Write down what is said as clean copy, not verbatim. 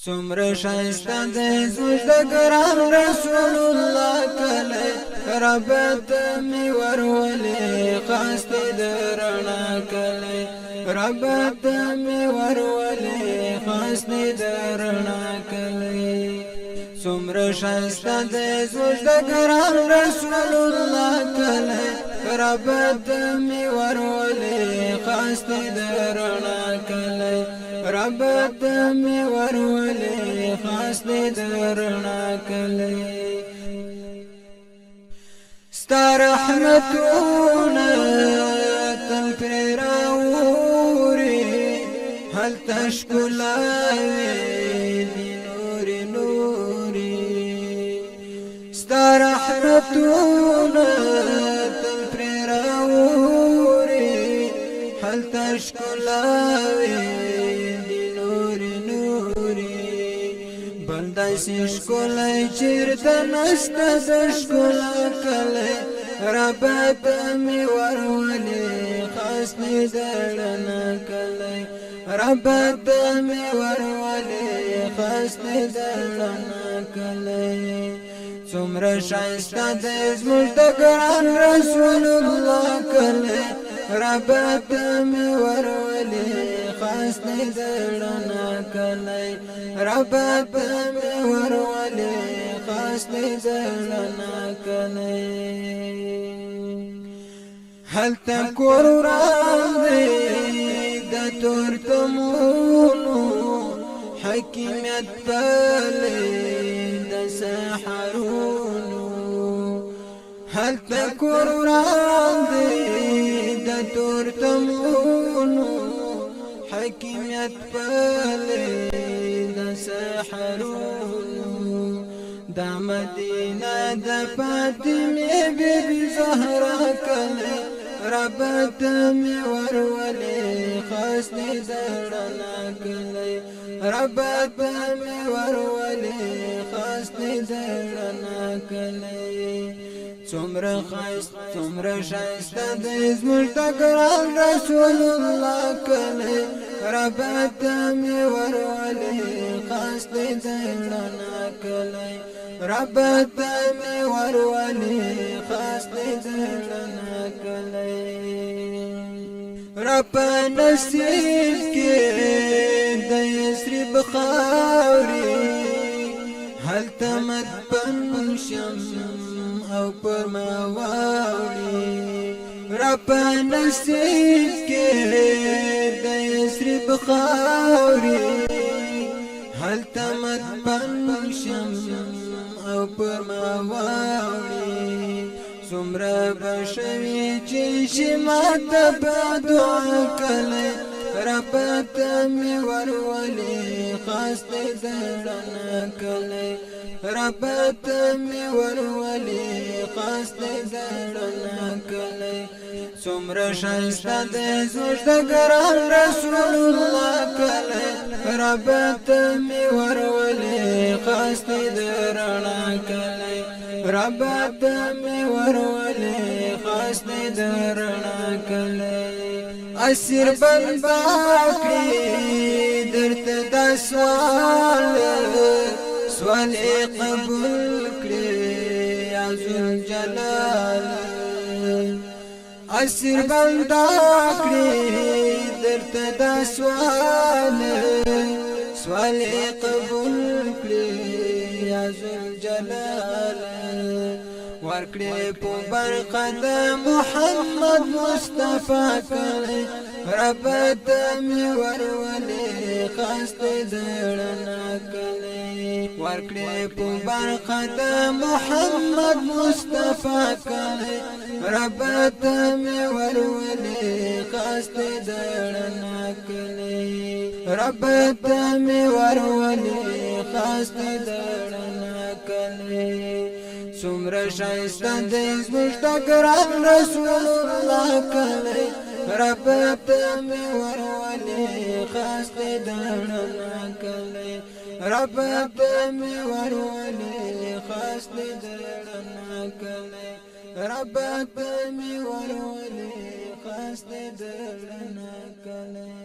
څومره ښایسته دی زموږ د ګران رسول الله کلی رب ته مې ورولې خاص دی د رڼا کلی رب ته مې ورولې خاص دی د رڼا کلی څومره ښایسته دی زموږ د ګران رسول الله کلی رب ته مې ورولې خاص دی د رڼا کلی رب ته مې ورولې خاص دی د رڼا کلی ستا رحمتونه تل پرې راوري هلته ښکلا وي نورې نورې ستا رحمتونه تل پرې راوري هلته ښکلا وي داسې ښکلی چېرته نشته د ښکلا کلی رب ته مې ورولې خاص دی د رڼا کلی رب ته مې ورولې خاص دی د رڼا کلی څومره ښایسته دی زموږ د ګران رسول الله کلی رب ته مې ورولې خاص دی د رڼا کلی رب ته مې ورولې خاص دی د رڼا کلی هلته کور وران دی د تورتمونو حکیمیت پلی د سحرونو هلته کور وران دی د تورتمونو حکیمیت پلی د سحرونو دا مدینه د فاطمه بیبي زهرا کلی رب ته مې ورولې خاص دی د رڼا کلی رب ته مې ورولې خاص دی د رڼا کلی څومره ښایسته دی زموږ د ګران رسول الله کلی رب ته مې ورولې خاص دی د رڼا کلی رب ته مې ورولې خاص دی د رڼا کلی رب نصیب کې د یثرب خاورې هلته مدفن شم او پر ما واوړي رب نصیب کې د یثرب خاورې هلته مدفن شم او پر ما واوړي څومره به شوي چې شي ماته به دعا کلی رب ته مې ورولې خاص دی د رڼا کلی رب ته مې ورولې خاص دی د رڼا کلی څومره ښایسته دی زموږ د ګران رسول الله کلی رب ته مې ورولې خاص دی د رڼا کلی رب ته مې ورولې خاص دی د رڼا کلی اسیر بندا کړي درته دا سوال قبول کړي یا ذوالجلال اسیر بندا کړي درته دا سوال قبول کړي یا ذوالجلال ورکړې په برخه د محمد مصطفی کلی رب ته مې ورولې خاص دی د رڼا کلی ورکړې په برخه د محمد مصطفی کلی رب ته مې ورولې خاص دی د رڼا کلی رب ته مې ورولې خاص دی د رڼا کلی څومره ښایسته دی زموږ د ګران رسول الله کلی رب ته مې ورولې خاص دی د رڼا کلی رب ته مې ورولې خاص دی د رڼا کلی رب ته مې ورولې خاص دی د رڼا کلی